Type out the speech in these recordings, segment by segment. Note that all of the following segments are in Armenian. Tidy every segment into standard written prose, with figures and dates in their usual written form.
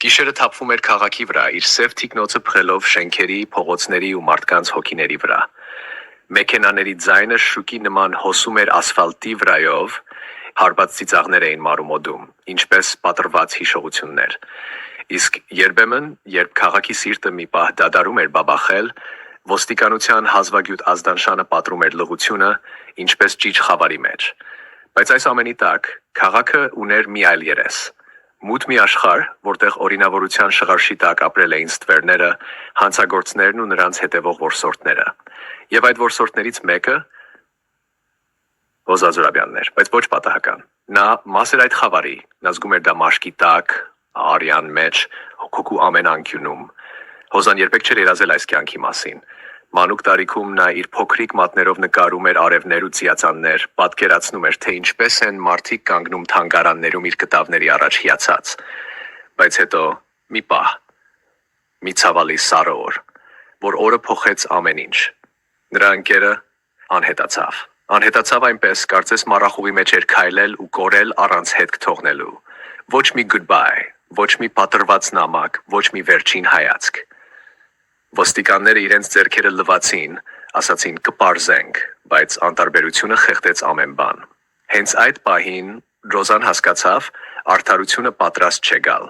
Գիշերը թափվում էր քաղաքի վրա, իր սև թիկնոցը փխելով շենքերի, փողոցների ու մարդկանց հոգիների վրա։ Մեքենաների ձայնը շուկի նման հոսում էր ասֆալտի վրայով, հարբած ծիծաղներ էին մարումոդում, ինչպես պատռված հիշողություններ։ Իսկ երբեմն, երբ քաղաքի սիրտը մի պահ դադարում էր բաբախել, ոստիկանության հազվագյուտ ազդանշանը պատռում էր լղությունը, ինչպես ճիչ խավարի մեջ։ Բայց այս ամենի տակ քաղաքը ուներ մի այլ երես։ Մութ մի աշխարհ, որտեղ օրինավորության շղարշի տակ ապրել էին ստվերները, հանցագործներն ու նրանց հետևող որսորդները։ Եվ այդ որսորդներից մեկը Հոզազուրաբյանն էր, բայց ոչ պատահական։ Նա մաս էր այդ խավարի, նա զգում էր դա մաշկի տակ, արյան մեջ, հոգու ամեն անկյունում։ Հոզան երբեք չէր երազել այս կյանքի մասին։ Մանուկ տարիքում նա իր փոքրիկ մատներով նկարում էր արևներ ու ծիածաններ, պատկերացնում էր, թե ինչպես են մարդիկ կանգնում թանգարաններում իր կտավների առաջ հիացած։ Բայց հետո մի պահ, մի ցավալի սառը օր, որ օրը փոխեց ամեն ինչ։ Նրա ընկերը անհետացավ։ Անհետացավ այնպես, կարծես մառախուղի մեջ էր քայլել ու կորել առանց հետք թողնելու։ Ոչ մի goodbye, ոչ մի պատրված նամակ, ոչ մի վերջին հայացք։ Ոստիկանները իրենց ձեռքերը լվացին, ասացին կպարզենք, բայց անտարբերությունը խեղդեց ամեն բան։ Հենց այդ պահին Ռոզան հասկացավ, արդարությունը պատրաստ չէ գալ։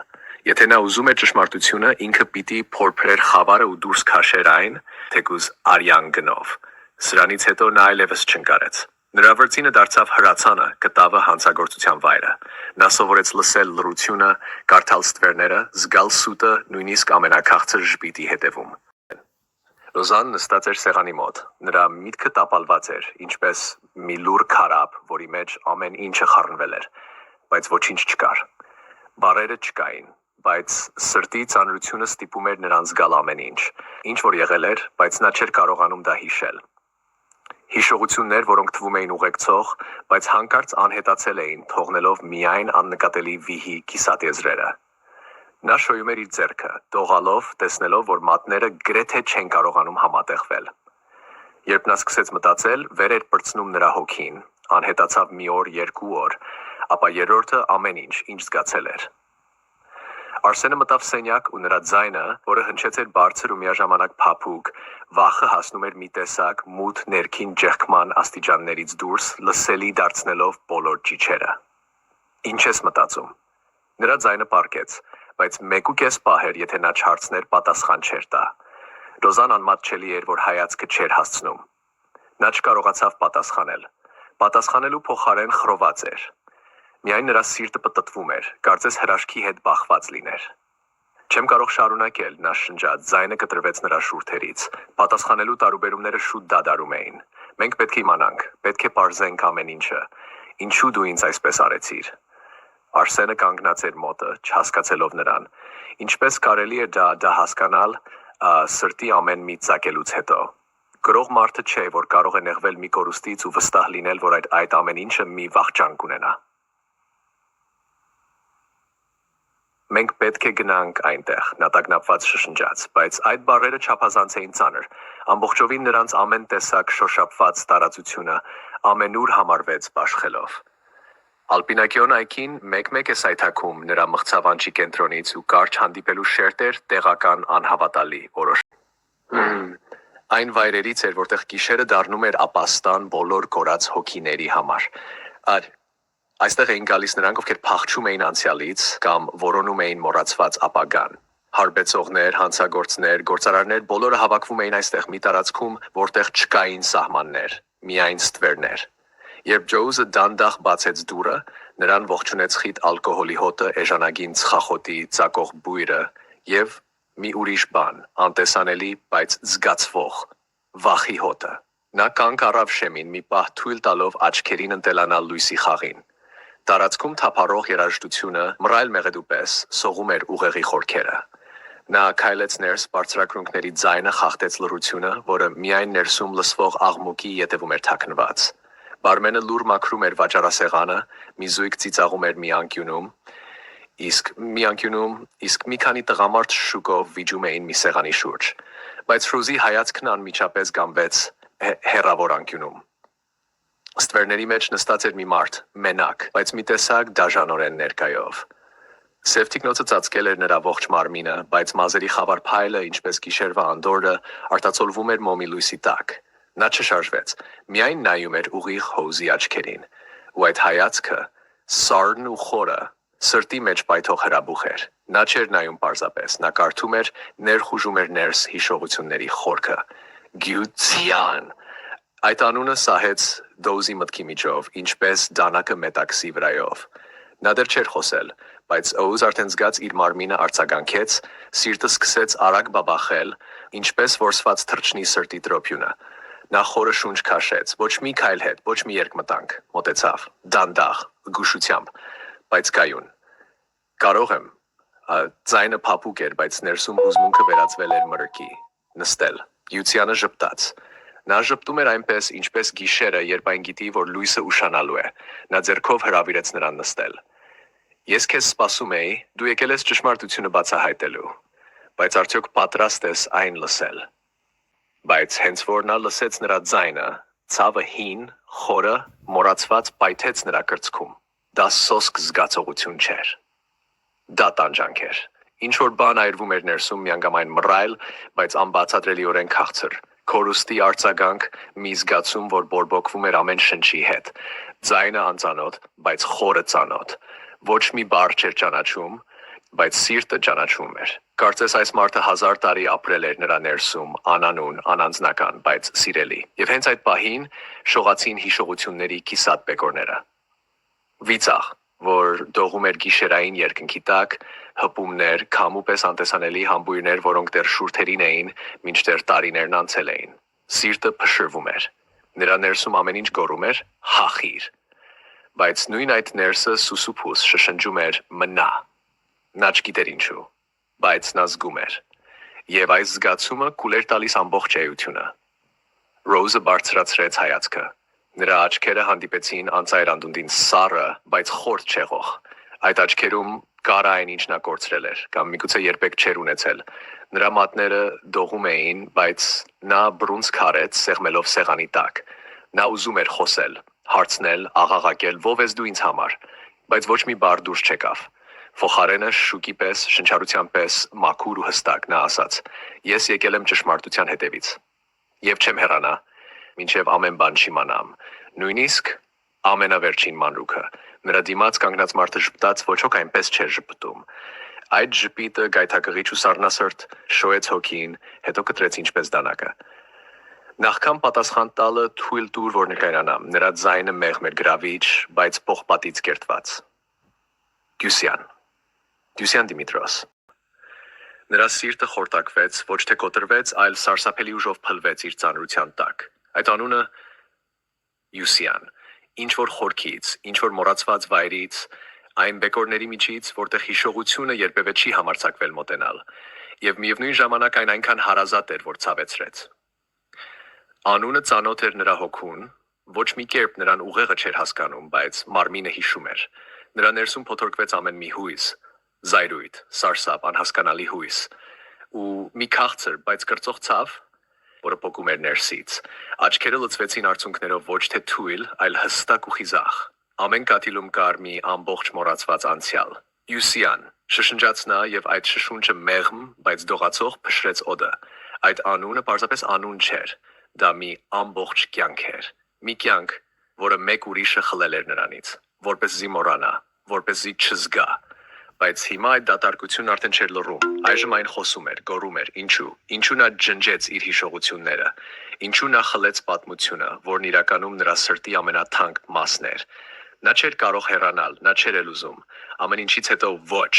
Եթե նա ուզում է ճշմարտությունը, ինքը պիտի փորփրեր խավարը ու դուրս քաշեր այն, թեկուզ արյան գնով։ Սրանից հետո նա այլևս չընկարեց։ Նրա վրձինը դարձավ հրացանը, կտավը հանցագործության վայրը։ Նա սովորեց լսել լռությունը, կարդալ ստվերները, զգալ սուտը նույնիսկ ամենաքաղցր ժպիտի հետևում։ Ռոզան նստած էր սեղանի մոտ։ Նրա միտքը տապալված էր, ինչպես մի լուռ քարափ, որի մեջ ամեն ինչը խառնվել էր, բայց ոչինչ չկար։ Բառերը չկային, բայց սրտի ծանրությունը ստիպում էր նրան զգալ ամեն ինչ։ Ինչ որ եղել էր, բայց նա չէր կարողանում դա հիշել։ Հիշողություններ, որոնք թվում էին ուղեկցող, բայց հանկարծ անհետացել էին, թողնելով միայն աննկատելի վիհի կիսատեզրերը։ Նա շոյում էր իր ձեռքը, դողալով, տեսնելով, որ մատները գրեթե չեն կարողանում համատեղվել։ Երբ նա սկսեց մտածել, վեր էր պրծնում նրա հոգին, անհետացավ մի օր, երկու օր, ապա երրորդը ամեն ինչ, ինչ զգացել էր։ Արսենը մտավ սենյակ ու նրա ձայնը, որը հնչեց էր բարձր ու միաժամանակ փափուկ, վախը հասնում էր մի տեսակ մութ ներքին ճեղքման աստիճաններից դուրս, լսելի դարձնելով բոլոր ճիչերը։ Ինչ ես մտածում։ Նրա ձայնը պառկեց, բայց 1.5 պահ էր, եթե նա չհարցներ, պատասխան չէր տա։ Ռոզան անմատչելի էր, որ հայացքը չէր հասցնում։ Նա չկարողացավ պատասխանել։ Պատասխանելու փոխարեն խռոված էր։ Միայն նրա սիրտը պտտվում էր, կարծես հրաշքի հետ բախված լիներ։ Չեմ կարող շարունակել, նա շնջաց, ձայնը կտրվեց նրա շուրթերից։ Պատասխանելու տարուբերումները շուտ դադարում էին։ Մենք պետք է իմանանք, պետք է պարզենք ամեն ինչը։ Ինչու դու ինձ այսպես արեցիր։ Արսենը կանգնած էր մոտը, չհասկացելով նրան։ Ինչպես կարելի է դա հասկանալ սրտի ամեն մի ծակելուց հետո։ Գրող մարդը չէ, որ կարող է նեղվել մի կորուստից ու վստահ լինել, որ այդ ամեն ինչը մի վախճան կունենա։ Մենք պետք է գնանք այնտեղ, նա տագնապված շշնջաց, բայց այդ բառերը չափազանց էին ծանր։ Ամբողջովին նրանց ամեն տեսակ շոշափված տարածությունը ամենուր համարվեց բաշխելով։ Ալպինակիոն այգին մեկ-մեկ է սայթաքում նրա մղցավանջի կենտրոնից ու կարճ հանդիպելու շերտ էր տեղական անհավատալի որոշ։ Այն վայրերից էր, որտեղ գիշերը դառնում էր ապաստան բոլոր կորած հոգիների համար։ Այստեղ էին գալիս նրանք, ովքեր փախչում էին անցյալից կամ որոնում էին մոռացված ապագան։ Հարբեցողներ, հանցագործներ, գործարարներ բոլորը հավաքվում էին այստեղ մի տարածքում, որտեղ չկային սահմաններ, միայն ստվերներ։ Երբ Ջոուզը դանդաղ բացեց դուռը, նրան ողջունեց խիտ ալկոհոլի հոտը, էժանագին ծխախոտի ծակող բույրը եւ մի ուրիշ բան, անտեսանելի, բայց զգացվող, վախի հոտը։ Նա կանգ առավ շեմին, մի պահ թույլ տալով աչքերին ընտելանալ լույսի խաղին։ Տարածքում թափառող երաժշտությունը մռայլ մեղեդու պես սողում էր ուղեղի խորքերը։ Նա քայլեց ներս, բարձրակրունկների ձայնը խախտեց լռությունը, որը միայն ներսում լսվող աղմուկի ետևում էր թաքնված։ Բարմենը լուռ մաքրում էր վաճառասեղանը, մի զույգ ծիծաղում էր մի անկյունում, իսկ մի քանի տղամարդ շուկով վիճում էին մի սեղանի շուրջ։ Բայց Ֆրուզի հայացքն անմիջապես գամվեց հեռավոր անկյունում։ Ստվերների մեջ նստած էր մի մարդ, մենակ, բայց մի տեսակ դաժանորեն ներկայով։ Սևտիկնոցը ծածկել էր նրա ողջ մարմինը, բայց մազերի խավար փայլը, ինչպես գիշերվա անդորը, արտացոլվում էր մոմի լույսի տակ։ Նա չշարժվեց, միայն նայում էր ուղիղ հոզի աչքերին, ու այդ հայացքը, սառն ու խորը, սրտի մեջ պայթող հրաբուխ էր։ Նա չէր նայում պարզապես, նա կարդում էր, ներխուժում էր ներս հիշողությունների խորքը։ Գյուտյան։ Այդ անունը սահեց Դոուզի մտքի միջով, ինչպես դանակը մետաքսի վրայով։ Նա դեռ չէր խոսել, բայց Օուզ արդեն զգաց իր մարմինը արձագանքեց, սիրտը սկսեց արագ բաբախել, ինչպես որսված թռչնի սրտի տրոփյունը։ Նա խորը շունչ քաշեց, ոչ մի քայլ հետ, ոչ մի երկմտանք, մոտեցավ, դանդաղ, զգուշությամբ, բայց կայուն։ Կարող եմ, ձայնը փափուկ էր, բայց ներսում հուզմունքը վերածվել էր մրրկի։ Նստել, Յուցյանը ժպտաց։ Նա ժպտում էր այնպես, ինչպես գիշերը, երբ այն գիտի, որ լույսը ուշանալու է։ Նա ձեռքով հրավիրեց նրան նստել։ Ես քեզ սպասում էի, դու եկել ես ճշմարտությունը բացահայտելու, բայց արդյոք պատրաստ ես այն լսել։ Բայց հենց որ նա լսեց նրա ձայնը, ցավը հին, խորը, մոռացված պայթեց նրա կրծքում։ Դա սոսկ զգացողություն չէր։ Դա տանջանք էր։ Ինչ որ բան այրվում էր ներսում միանգամայն մռայլ, բայց անբացատրելիորեն քաղցր։ Քորուստի արձագանք, մի զգացում, որ բորբոքվում էր ամեն շնչի հետ։ Ձայնը անծանոթ, բայց խորը ծանոթ։ Ոչ մի բառ չէր ճանաչում, բայց սիրտը ճանաչում էր։ Կարծես այս մարդը 1000 տարի ապրել էր նրա ներսում, անանուն, անանձնական, բայց սիրելի։ Եվ հենց այդ պահին շողացին հիշողությունների կիսատ բեկորները։ Վիծաղ, որ դողում էր գիշերային երկնքի տակ, հպումներ, քամու պես անտեսանելի համբույրներ, որոնք դեռ շուրթերին էին, մինչդեռ տարիներն անցել էին։ Սիրտը փշրվում էր։ Նրա ներսում ամեն ինչ գոռում էր հախիր։ Բայց նույն այդ ներսը սուսուփուս շշնջում էր մնա։ Նա չգիտեր ինչու, բայց նա զգում էր։ Եվ այս զգացումը կուլ էր տալիս ամբողջ էությունը։ Ռոուզը բարձրացրեց հայացքը։ Նրա աչքերը հանդիպեցին անծայր անդունդին սառը, բայց խորտ չեղող։ Այդ աչքերում կար այն, ինչ նա կորցրել էր, կամ միգուցե երբեք չէր ունեցել։ Նրա մատները դողում էին, բայց նա բռունցք արեց, սեղմելով սեղանի տակ։ Նա ուզում էր խոսել, հարցնել, աղաղակել, ո՞վ ես դու ինձ համար, բայց ոչ մի բառ դուրս չեկավ։ Փոխարենը շուկի պես, շնչառության պես, մաքուր ու հստակ նա ասաց. Ես եկել եմ ճշմարտության հետևից։ Եվ չեմ հեռանա, մինչև ամեն բան չիմանամ, նույնիսկ ամենավերջին մանրուքը։ Նրա դիմաց կանգնած մարդը ժպտաց, ոչ ոք այնպես չէր ժպտում։ Այդ ժպիտը գայթակղիչ ու սառնասրտ շոյեց հոգին, հետո կտրեց ինչպես դանակը։ Նախքան պատասխան տալը թույլ տուր, որ նկայրանամ, նրա ձայնը մեղմ էր գրավիչ, բայց պողպատից կերտված։ Դյուսյան Դիմիտրոս։ Նրա սիրտը խորտակվեց, ոչ թե կոտրվեց, այլ սարսափելի ուժով փլվեց իր ծանրության տակ։ Այդ անունը Յուսյան, ինչ որ խորքից, ինչ որ մոռացված վայրից, այն բեկորների միջից, որտեղ հիշողությունը երբևէ չի համարձակվել մոտենալ, եւ միևնույն ժամանակ այն այնքան հարազատ էր, որ ցավեցրեց։ Անունը ծանոթ էր նրա հոգուն, ոչ մի կերպ նրան ուղեղը չէր հասկանում, բայց մարմինը հիշում էր։ Նրա ներսում փոթորկվեց ամեն մի հույս, զայրույթ, սարսափ, անհասկանալի հույս, ու մի քաղցր, բայց կրծող ցավ, որը պոկում էր ներսից։ Աչքերը լցվեցին արցունքներով ոչ թե թույլ, այլ հստակ ու խիզախ։ Ամեն կաթիլում կար մի ամբողջ մոռացված անցյալ։ Յուսյան, շշնջաց նա, եւ այդ շշունչը մեղմ, բայց դողացող փշրեց օդը։ Այդ անունը պարզապես անուն չէր, դա մի ամբողջ կյանք էր։ Մի կյանք, որը մեկ ուրիշը խլել էր նրանից, որպեսզի մոռանա, որպեսզի չզգա։ Բայց հիմա այդ դատարկությունն արդեն չէր լռում։ Այժմ այն խոսում էր, գոռում էր. Ինչու նա ջնջեց իր հիշողությունները, ինչու նա խլեց պատմությունը, որն իրականում նրա սրտի ամենաթանկ մասն էր։ Նա չէր կարող հեռանալ, նա չէր էլ ուզում։ Ամեն ինչից հետո ոչ,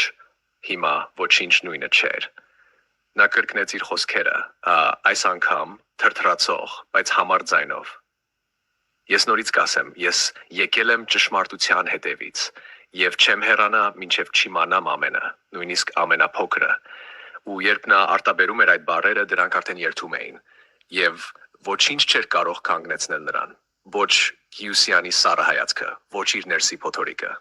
հիմա ոչինչ նույնը չէր։ Նա կրկնեց իր խոսքերը, այս անգամ թրթրացող, բայց համառ ձայնով։ Ես նորից կասեմ, ես եկել եմ ճշմարտության հետևից, եւ չեմ հեռանա, մինչև չիմանամ ամենը, նույնիսկ ամենափոքրը։ Ու երբ նա արտաբերում էր այդ բառերը, դրանք արդեն երթում էին, եւ ոչինչ չէր կարող կանգնեցնել նրան, ոչ Հյուսյանի սառը հայացքը, ոչ իր ներսի փոթորիկը։